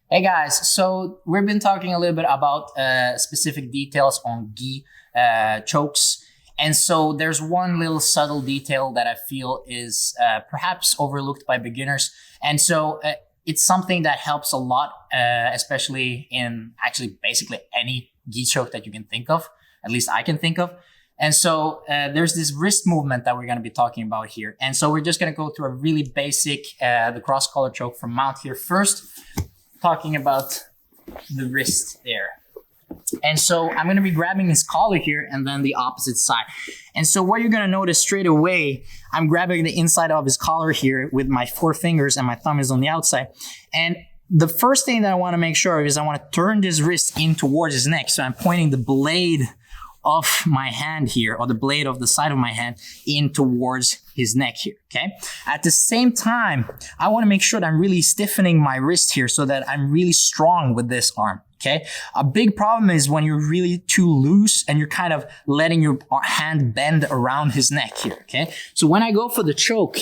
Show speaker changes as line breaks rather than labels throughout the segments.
Hey guys, so we've been talking a little bit about specific details on gi chokes. And so there's one little subtle detail that I feel is perhaps overlooked by beginners. And so it's something that helps a lot, especially in actually basically any gi choke that you can think of, at least I can think of. And so there's this wrist movement that we're going to be talking about here. And so we're just going to go through a really basic, the cross collar choke from mount here first, talking about the wrist there. And so I'm going to be grabbing his collar here and then the opposite side. And so what you're going to notice straight away, I'm grabbing the inside of his collar here with my 4 fingers and my thumb is on the outside. And the first thing that I want to make sure of is I want to turn this wrist in towards his neck. So I'm pointing the blade of my hand here, or the blade of the side of my hand in towards his neck here, okay? At the same time, I want to make sure that I'm really stiffening my wrist here so that I'm really strong with this arm, okay? A big problem is when you're really too loose and you're kind of letting your hand bend around his neck here, okay? So when I go for the choke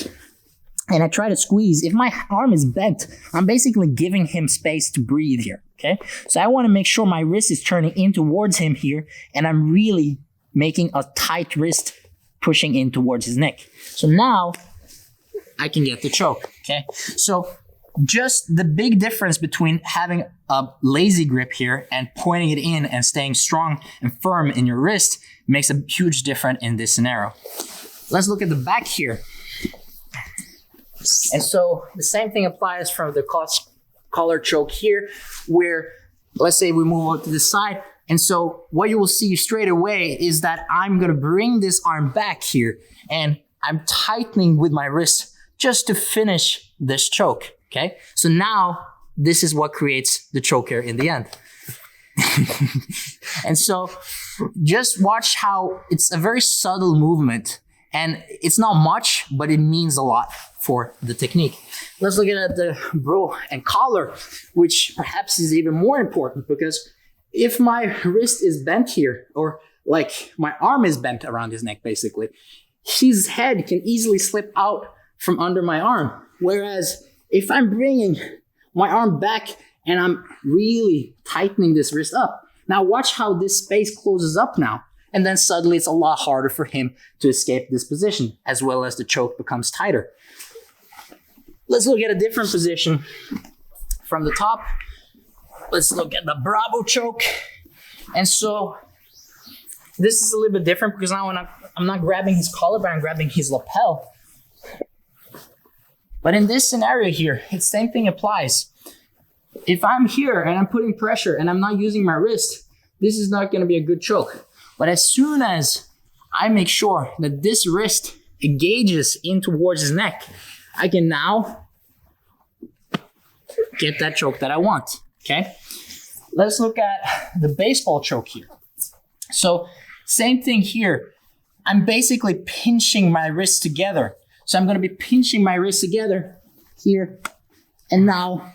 and I try to squeeze, if my arm is bent, I'm basically giving him space to breathe here, okay? So I want to make sure my wrist is turning in towards him here and I'm really making a tight wrist pushing in towards his neck. So now I can get the choke, okay? So just the big difference between having a lazy grip here and pointing it in and staying strong and firm in your wrist makes a huge difference in this scenario. Let's look at the back here. And so the same thing applies from the collar choke here, where let's say we move on to the side. And so what you will see straight away is that I'm going to bring this arm back here and I'm tightening with my wrist just to finish this choke. Okay. So now this is what creates the choke here in the end. And so just watch how it's a very subtle movement and it's not much, but it means a lot for the technique. Let's look at the bro and collar, which perhaps is even more important because if my wrist is bent here, or like my arm is bent around his neck basically, his head can easily slip out from under my arm. Whereas if I'm bringing my arm back and I'm really tightening this wrist up, now watch how this space closes up now. And then suddenly it's a lot harder for him to escape this position, as well as the choke becomes tighter. Let's look at a different position from the top. Let's look at the Bravo choke. And so this is a little bit different because now I'm not grabbing his collar, but I'm grabbing his lapel. But in this scenario here, the same thing applies. If I'm here and I'm putting pressure and I'm not using my wrist, this is not going to be a good choke. But as soon as I make sure that this wrist engages in towards his neck, I can now get that choke that I want, okay? Let's look at the baseball choke here. So same thing here. I'm basically pinching my wrists together. So I'm going to be pinching my wrists together here. And now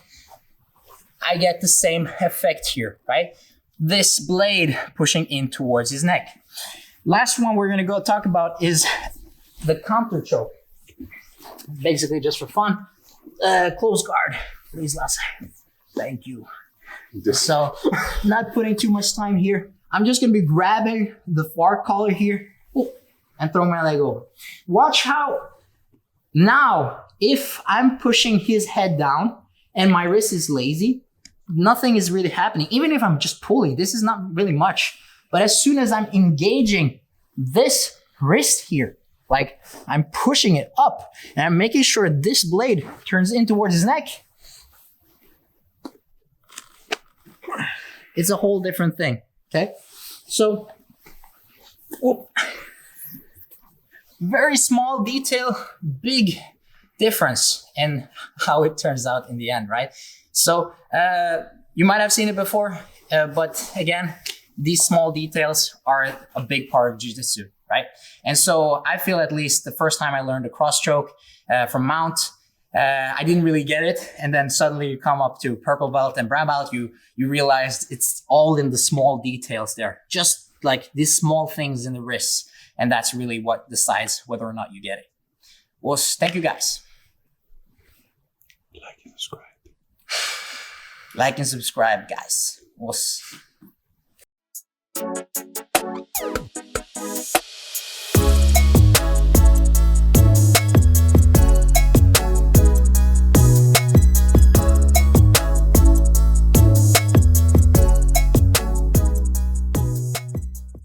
I get the same effect here, right? This blade pushing in towards his neck. Last one we're going to go talk about is the counter choke. Basically just for fun. Close guard, please, Lasse. Thank you. So not putting too much time here. I'm just going to be grabbing the far collar here and throwing my leg over. Watch how now, if I'm pushing his head down and my wrist is lazy, nothing is really happening. Even if I'm just pulling, this is not really much. But as soon as I'm engaging this wrist here, like I'm pushing it up and I'm making sure this blade turns in towards his neck, it's a whole different thing, okay? So, very small detail, big difference in how it turns out in the end, right? So you might have seen it before, but again, these small details are a big part of jiu-jitsu, right? And so I feel at least the first time I learned the cross choke from Mount, I didn't really get it. And then suddenly you come up to purple belt and brown belt, you realize it's all in the small details there, just like these small things in the wrists. And that's really what decides whether or not you get it. Was thank you guys.
Like and subscribe.
Like and subscribe, guys. Was.